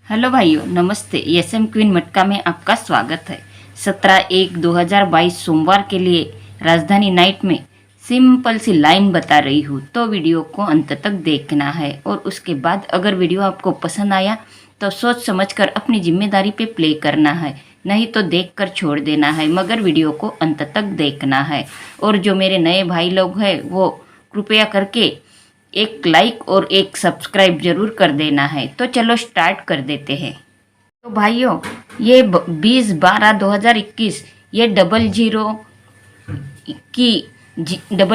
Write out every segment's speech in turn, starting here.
Hello भाइयों, नमस्ते। SM queen मटका में आपका स्वागत है। 17/1/2022 सोमवार के लिए राजधानी नाइट में सिंपल सी लाइन बता रही हूँ, तो वीडियो को अंत तक देखना है। और उसके बाद अगर वीडियो आपको पसंद आया तो सोच समझकर अपनी जिम्मेदारी पे प्ले करना है, नहीं तो देखकर छोड़ देना है, मगर वीडियो को अंत तक देखना है। और जो मेरे नए भाई लोग हैं वो कृपया करके एक लाइक और एक सब्सक्राइब जरूर कर देना है। तो चलो स्टार्ट कर देते हैं। तो भाइयों, ये 20/12/2021 ये डबल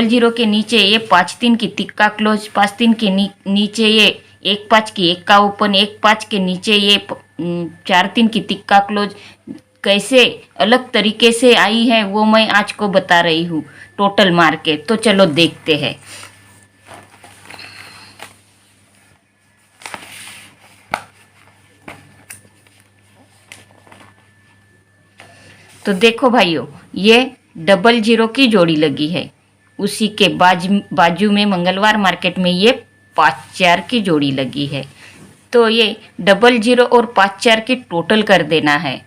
जीरो के नीचे ये 5-3 की तिक्का क्लोज, 5-3 के नीचे ये 1-5 की एक्का ओपन, 1-5 के नीचे ये 4-3 की तिक्का क्लोज कैसे अलग तरीके से आई है वो मैं आज को बता रही हूँ टोटल मार के। तो चलो देखते हैं। तो देखो भाइयों, ये 00 की जोड़ी लगी है। उसी के बाजू में मंगलवार मार्केट में ये 5-4 की जोड़ी लगी है। तो ये 00 और 5-4 की टोटल कर देना है।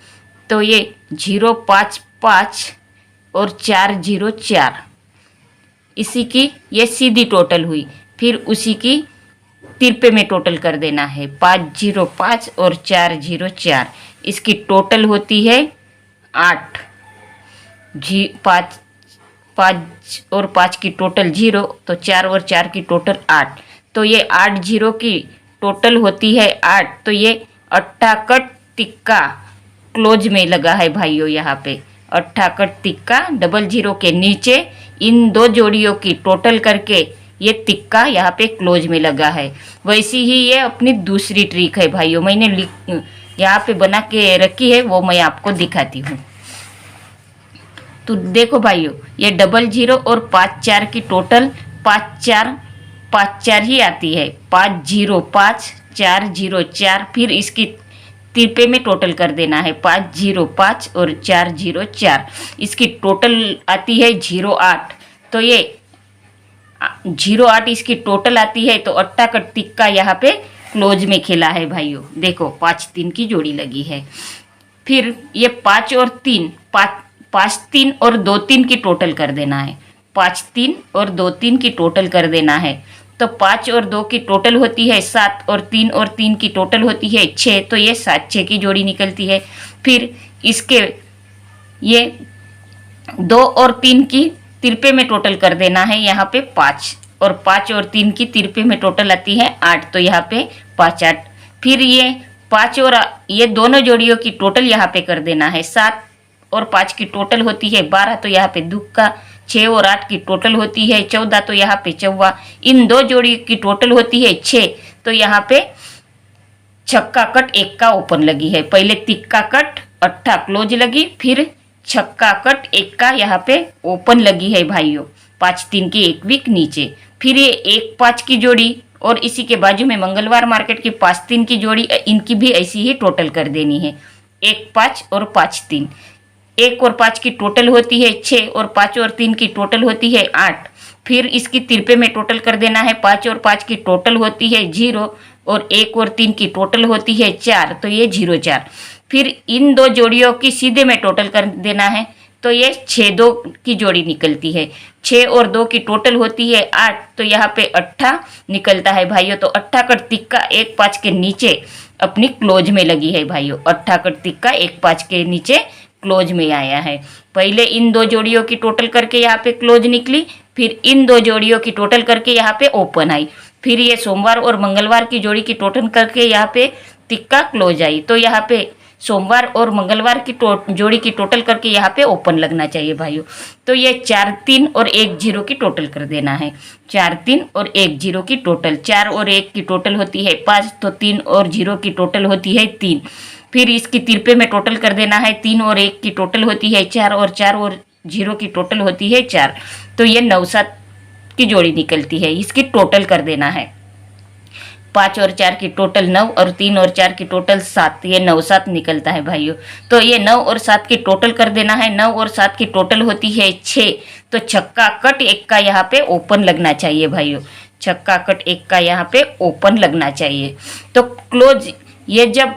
तो ये 0-5-5 और 4-0-4, इसी की ये सीधी टोटल हुई। फिर उसी की तिरपे में टोटल कर देना है 5-0-5 और 4-0-4। इसकी टोटल होती है 8। 5 और 5 की टोटल 0, तो 4 और 4 की टोटल 8। तो ये 8-0 की टोटल होती है 8। तो ये अट्ठा कट तिक्का क्लोज में लगा है भाइयों। यहाँ पे अट्ठा कट तिक्का 00 के नीचे इन दो जोड़ियों की टोटल करके ये तिक्का यहाँ पे क्लोज में लगा है। वैसी ही ये अपनी दूसरी ट्रिक है भाइयों, मैंने यहाँ पे बना के रखी है, वो मैं आपको दिखाती हूँ। तो देखो भाइयों, ये 00 और 5-4 की टोटल 5-4 ही आती है। 5-0-5 4-0-4। फिर इसकी तिरपे में टोटल कर देना है 5-0-5 और 4-0-4। इसकी टोटल आती है 0-8। तो ये 0-8 इसकी टोटल आती है। तो अट्ठा कट तिक्का यहाँ पे क्लोज में खेला है भाइयों। देखो 5-3 की जोड़ी लगी है। फिर ये 5 और 3 5-3 और 2-3 की टोटल कर देना है। 5-3 और 2-3 की टोटल कर देना है। तो 5 और 2 की टोटल होती है 7 और 3 की टोटल होती है 6। तो ये 7-6 की जोड़ी निकलती है। फिर इसके ये 2 और 3 की तिरपे में टोटल कर देना है यहाँ पे 5। और 5 और 3 की तिरपे में टोटल आती है 8। तो यहाँ पे 5-8। फिर ये 5 और ये दोनों जोड़ियों की टोटल यहाँ पे कर देना है 7 और 5 की टोटल होती है 12। तो यहाँ पे दुक्का 6 और 8 की टोटल होती है 14। तो यहाँ पे चौवा। इन दो जोड़ी की टोटल होती है 6। तो यहाँ पे छक्का कट एक्का ओपन लगी है। पहले तिक्का कट अट्ठा क्लोज लगी, फिर छक्का कट एक्का यहाँ पे ओपन लगी है भाइयों। 5-3 की एक वीक नीचे। फिर ये 1-5 की जोड़ी और इसी के बाजू में मंगलवार मार्केट की 5-3 की जोड़ी, इनकी भी ऐसी ही टोटल कर देनी है 1-5 और 5-3। 1 और 5 की टोटल होती है 6 और 5 और 3 की टोटल होती है 8। फिर इसकी तिरपे में टोटल कर देना है 5 और 5 की टोटल होती है 0 और 1 और 3 की टोटल होती है 4। तो ये 0-4। फिर इन दो जोड़ियों की सीधे में टोटल कर देना है। तो ये 6-2 की जोड़ी निकलती है। 6 और 2 की टोटल होती है 8। तो यहाँ पे 8 निकलता है भाइयों। तो अट्ठा कट तिक्का 1-5 के नीचे अपनी क्लोज में लगी है भाइयों। अट्ठा कट तिक्का 1-5 के नीचे क्लोज में आया है। पहले इन दो जोड़ियों की टोटल करके यहाँ पे क्लोज निकली, फिर इन दो जोड़ियों की टोटल करके यहाँ पे ओपन आई। फिर ये सोमवार और मंगलवार की जोड़ी की टोटल करके यहाँ पे तिक्का क्लोज आई। तो यहाँ पे सोमवार और मंगलवार की जोड़ी की टोटल करके यहाँ पे ओपन लगना चाहिए भाइयों। तो ये 4-3 और 1-0 की टोटल कर देना है। 4-3 और 1-0 की टोटल, 4 और 1 की टोटल होती है 5। तो 3 और 0 की टोटल होती है 3। फिर इसकी तिरपे में टोटल कर देना है 3 और 1 की टोटल होती है 4 और 4 और 0 की टोटल होती है 4। तो ये 9-7 की जोड़ी निकलती है। इसकी टोटल कर देना है 5 और 4 की टोटल 9 और 3 और 4 की टोटल 7। ये 9-7 निकलता है भाइयों। तो ये 9 और 7 की टोटल कर देना है। 9 और 7 की टोटल होती है 6। तो छक्का कट एक्का यहाँ पे ओपन लगना चाहिए भाइयों। छक्का कट एक्का यहाँ पे ओपन लगना चाहिए। तो क्लोज ये जब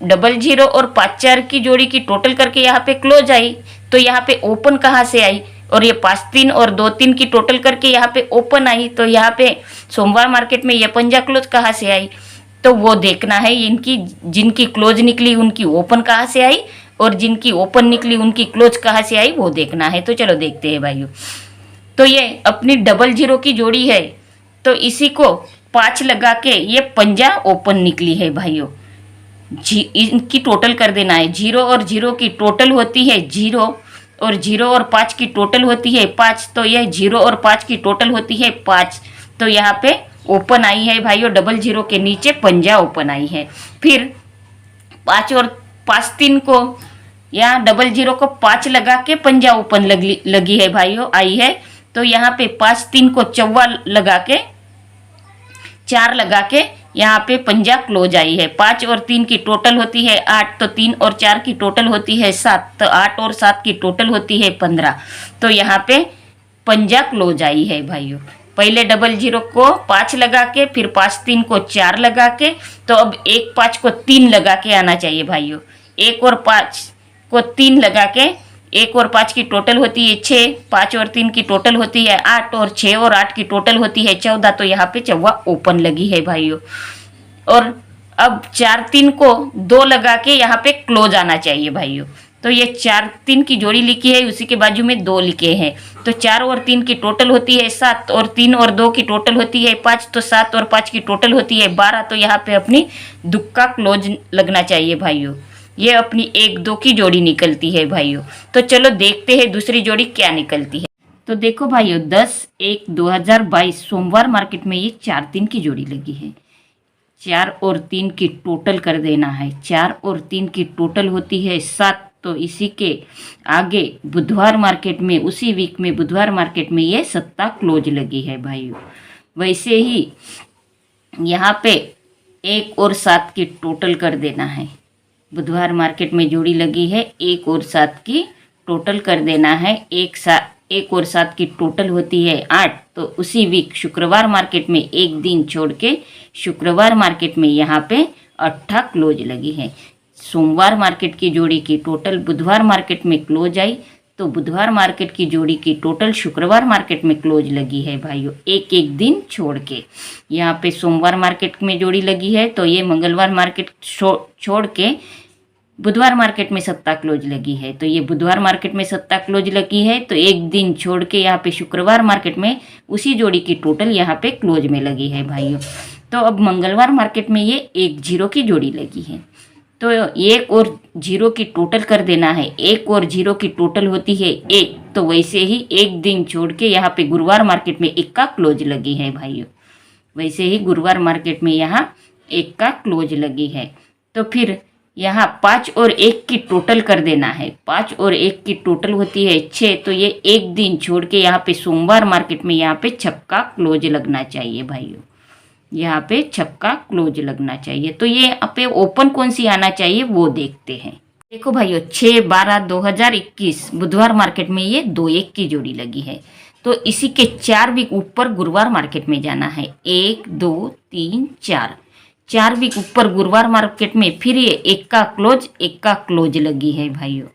डबल जीरो और 5 4 की जोड़ी की टोटल करके यहाँ पे क्लोज आई, तो यहाँ पे ओपन कहाँ से आई, और ये 5 3 और 2 3 की टोटल करके यहाँ पे ओपन आई, तो यहाँ पे सोमवार मार्केट में ये पंजा क्लोज कहाँ से आई, तो वो देखना है। इनकी जिनकी क्लोज निकली उनकी ओपन कहाँ से आई, और जिनकी ओपन निकली उनकी क्लोज कहाँ से आई, वो देखना है। तो चलो देखते हैं भाइयों। तो ये अपनी डबल जीरो की जोड़ी है, तो इसी को 5 लगा के ये पंजा ओपन निकली है भाइयों। इनकी टोटल कर देना है। 0 और 0 की टोटल होती है 0, और 0 और 5 की टोटल होती है 5, तो यह 0 और 5 की टोटल होती है 5, तो यहाँ पे ओपन आई है भाइयों। डबल जीरो के नीचे पंजा ओपन आई है। फिर 5 और 5 3 को, यहाँ डबल जीरो को 5 लगा के पंजा ओपन लगी है भाइयों, आई है। तो यहाँ पे 5 3 को चौवा लगा के 4 लगा के यहाँ पे पंजा क्लोज आई है। 5 और 3 की टोटल होती है 8, तो 3 और 4 की टोटल होती है 7, तो 8 और 7 की टोटल होती है 15, तो यहाँ पे पंजा क्लोज आई है भाइयों। पहले डबल जीरो को 5 लगा के, फिर 5 3 को 4 लगा के, तो अब 1 5 को 3 लगा के आना चाहिए भाइयों। 1 और 5 को 3 लगा के, 1 और 5 की टोटल होती है 6, 5 और 3 की टोटल होती है 8, और 6 और 8 की टोटल होती है 14, तो यहाँ पे चौवा ओपन लगी है भाइयों। और अब 4 3 को 2 लगा के यहाँ पे क्लोज आना चाहिए भाइयों। तो ये 4 3 की जोड़ी लिखी है, उसी के बाजू में 2 लिखे हैं, तो 4 और 3 की टोटल होती है 7, और 3 और 2 की टोटल होती है 5, तो 7 और 5 की टोटल होती है 12, तो यहाँ पे अपनी दुक्का क्लोज लगना चाहिए भाइयों। ये अपनी 1 2 की जोड़ी निकलती है भाइयों। तो चलो देखते हैं दूसरी जोड़ी क्या निकलती है। तो देखो भाइयों, 10 1 2022 सोमवार मार्केट में ये 4 3 की जोड़ी लगी है। 4 और 3 की टोटल कर देना है। 4 और 3 की टोटल होती है 7, तो इसी के आगे बुधवार मार्केट में, उसी वीक में बुधवार मार्केट में ये 7 क्लोज लगी है भाइयों। वैसे ही यहाँ पे 1 और 7 की टोटल कर देना है। बुधवार मार्केट में जोड़ी लगी है, 1 और 7 की टोटल कर देना है। 1 और 7 की टोटल होती है 8, तो उसी वीक शुक्रवार मार्केट में एक दिन छोड़ के शुक्रवार मार्केट में यहाँ पे 8 क्लोज लगी है। सोमवार मार्केट की जोड़ी की टोटल बुधवार मार्केट में क्लोज आई, तो बुधवार मार्केट की जोड़ी की टोटल शुक्रवार मार्केट में क्लोज लगी है भाइयों, एक एक दिन छोड़ के। यहाँ पे सोमवार मार्केट में जोड़ी लगी है, तो ये मंगलवार मार्केट छोड़ के बुधवार मार्केट में 7 क्लोज लगी है, तो ये बुधवार मार्केट में 7 क्लोज लगी है, तो एक दिन छोड़ के यहाँ पे शुक्रवार मार्केट में उसी जोड़ी की टोटल यहाँ पे क्लोज में लगी है भाइयों। तो अब मंगलवार मार्केट में ये 1 0 की जोड़ी लगी है, तो 1 और 0 की टोटल कर देना है। 1 और 0 की टोटल होती है 1, तो वैसे ही एक दिन छोड़ के यहाँ पे गुरुवार मार्केट में 1 का क्लोज लगी है भाइयों। वैसे ही गुरुवार मार्केट में यहाँ 1 का क्लोज लगी है। तो फिर यहाँ 5 और 1 की टोटल कर देना है। 5 और 1 की टोटल होती है 6, तो ये एक दिन छोड़ के यहाँ पे सोमवार मार्केट में यहाँ पे 6 का क्लोज लगना चाहिए भाइयों। यहाँ पे 6 का क्लोज लगना चाहिए। तो ये यहाँ पे ओपन कौन सी आना चाहिए वो देखते हैं। देखो भाइयों, 6 12 2021 बुधवार मार्केट में ये 2 1 की जोड़ी लगी है, तो इसी के 4 वीक ऊपर गुरुवार मार्केट में जाना है। 1 2 3 4 वीक ऊपर गुरुवार मार्केट में फिर ये 1 का क्लोज लगी है भाइयों।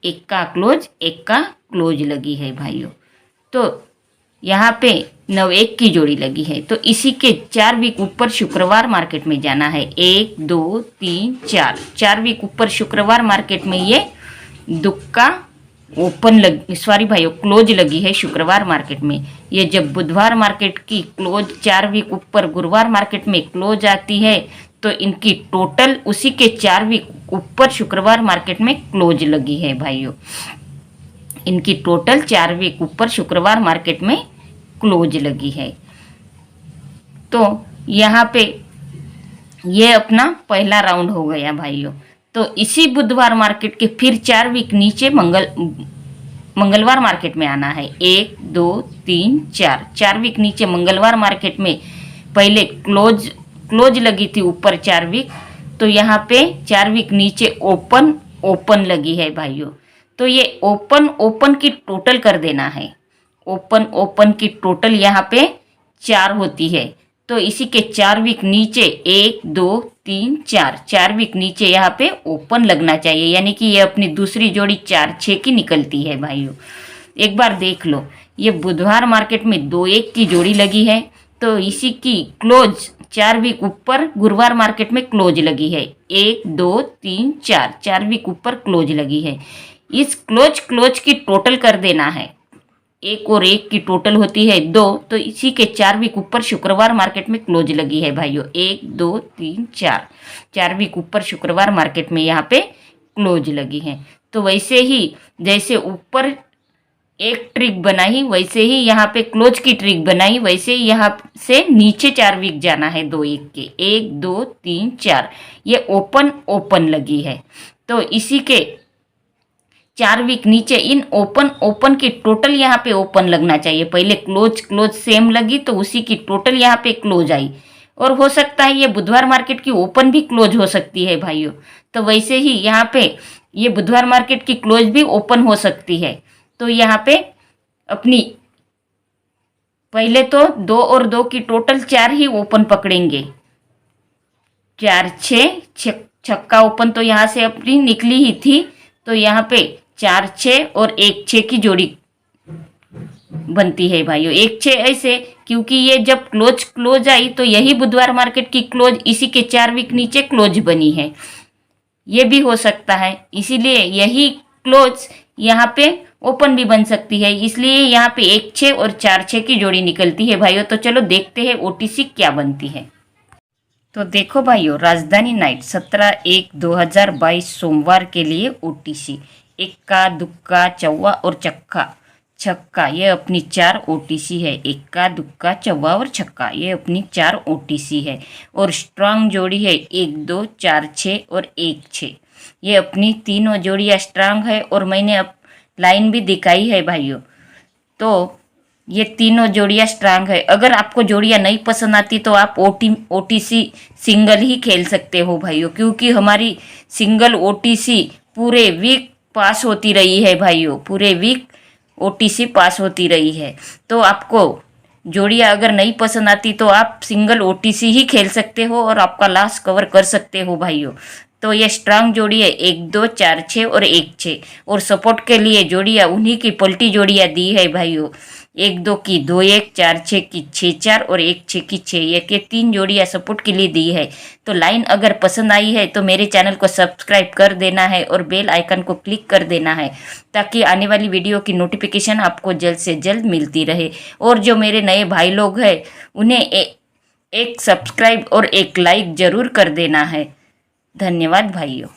1 का क्लोज लगी है भाइयों। तो यहाँ पे 9 1 की जोड़ी लगी है, तो इसी के 4 वीक ऊपर शुक्रवार मार्केट में जाना है। 1 2 3 4 वीक ऊपर शुक्रवार मार्केट में ये दुक्का क्लोज लगी है शुक्रवार मार्केट में। ये जब बुधवार मार्केट की क्लोज 4 वीक ऊपर गुरुवार मार्केट में क्लोज आती है, तो इनकी टोटल उसी के 4 वीक ऊपर शुक्रवार मार्केट में क्लोज लगी है भाइयों। इनकी टोटल 4 वीक ऊपर शुक्रवार मार्केट में क्लोज लगी है। तो यहाँ पे ये अपना पहला राउंड हो गया भाइयों। तो इसी बुधवार मार्केट के फिर 4 वीक नीचे मंगलवार मार्केट में आना है। 1 2 3 4 वीक नीचे मंगलवार मार्केट में पहले क्लोज लगी थी ऊपर 4 वीक, तो यहाँ पे 4 वीक नीचे ओपन लगी है भाइयों। तो ये ओपन की टोटल कर देना है। ओपन की टोटल यहाँ पे 4 होती है, तो इसी के 4 वीक नीचे 1 2 3 4 4 वीक नीचे यहाँ पे ओपन लगना चाहिए, यानी कि ये अपनी दूसरी जोड़ी 4 6 की निकलती है भाइयों। एक बार देख लो, ये बुधवार मार्केट में 2 1 की जोड़ी लगी है, तो इसी की क्लोज 4 वीक ऊपर गुरुवार मार्केट में क्लोज लगी है। 1 2 3 4 4 वीक ऊपर क्लोज लगी है। इस क्लोज की टोटल कर देना है, 1 और 1 की टोटल होती है 2, तो इसी के 4 वीक ऊपर शुक्रवार मार्केट में क्लोज लगी है भाइयों। 1 2 3 4 4 वीक ऊपर शुक्रवार मार्केट में यहाँ पे क्लोज लगी है। तो वैसे ही जैसे ऊपर एक ट्रिक बनाई, वैसे ही यहाँ पे क्लोज की ट्रिक बनाई, वैसे ही यहाँ से नीचे 4 वीक जाना है 2 1 के। 1 2 3 4 ये ओपन लगी है, तो इसी के 4 वीक नीचे इन ओपन की टोटल यहाँ पे ओपन लगना चाहिए। पहले क्लोज सेम लगी तो उसी की टोटल यहाँ पे क्लोज आई, और हो सकता है ये बुधवार मार्केट की ओपन भी क्लोज हो सकती है भाइयों। तो वैसे ही यहाँ पे ये बुधवार मार्केट की क्लोज भी ओपन हो सकती है। तो यहाँ पे अपनी पहले तो 2 और 2 की टोटल 4 ही ओपन पकड़ेंगे। 4 6 छक्का ओपन तो यहाँ से अपनी निकली ही थी, तो यहाँ पे 4 6 और 1 6 की जोड़ी बनती है भाइयों। 1 6 ऐसे, क्योंकि ये जब क्लोज आई तो यही बुधवार मार्केट की क्लोज इसी के 4 वीक नीचे क्लोज बनी है। ये भी हो सकता है, इसीलिए यही क्लोज यहाँ पे ओपन भी बन सकती है, इसलिए यहाँ पे 1 6 और 4 6 की जोड़ी निकलती है भाइयों। तो चलो देखते हैं ओटीसी क्या बनती है। तो देखो भाइयों, राजधानी नाइट 17/1/2022 सोमवार के लिए ओटीसी इक्का दुक्का चौवा और छक्का ये अपनी 4 ओटीसी है। इक्का दुक्का चौवा और छक्का ये अपनी 4 ओटीसी है, और स्ट्रांग जोड़ी है 1 2 4 6 और 1 6। ये अपनी तीनों जोड़ियाँ स्ट्रांग है, और मैंने अब लाइन भी दिखाई है भाइयों। तो ये तीनों जोड़ियाँ स्ट्रांग है। अगर आपको जोड़ियाँ नहीं पसंद आती तो आप ओटीसी सिंगल ही खेल सकते हो भाइयों, क्योंकि हमारी सिंगल ओटीसी पूरे वीक पास होती रही है भाइयों। पूरे वीक ओटीसी पास होती रही है। तो आपको जोड़ियाँ अगर नहीं पसंद आती तो आप सिंगल ओटीसी ही खेल सकते हो और आपका लॉस कवर कर सकते हो भाइयों। तो ये स्ट्रांग जोड़ी है 1 2 4 6 और 1 6, और सपोर्ट के लिए जोड़ियाँ उन्हीं की पलटी जोड़ियाँ दी है भाइयों। 1 2 की 2 1, 4 6 की 6 4 और 1 6 की 6, ये के 3 जोड़ियाँ सपोर्ट के लिए दी है। तो लाइन अगर पसंद आई है तो मेरे चैनल को सब्सक्राइब कर देना है और बेल आइकन को क्लिक कर देना है, ताकि आने वाली वीडियो की नोटिफिकेशन आपको जल्द से जल्द मिलती रहे। और जो मेरे नए भाई लोग हैं उन्हें एक सब्सक्राइब और एक लाइक ज़रूर कर देना है। धन्यवाद भाइयों।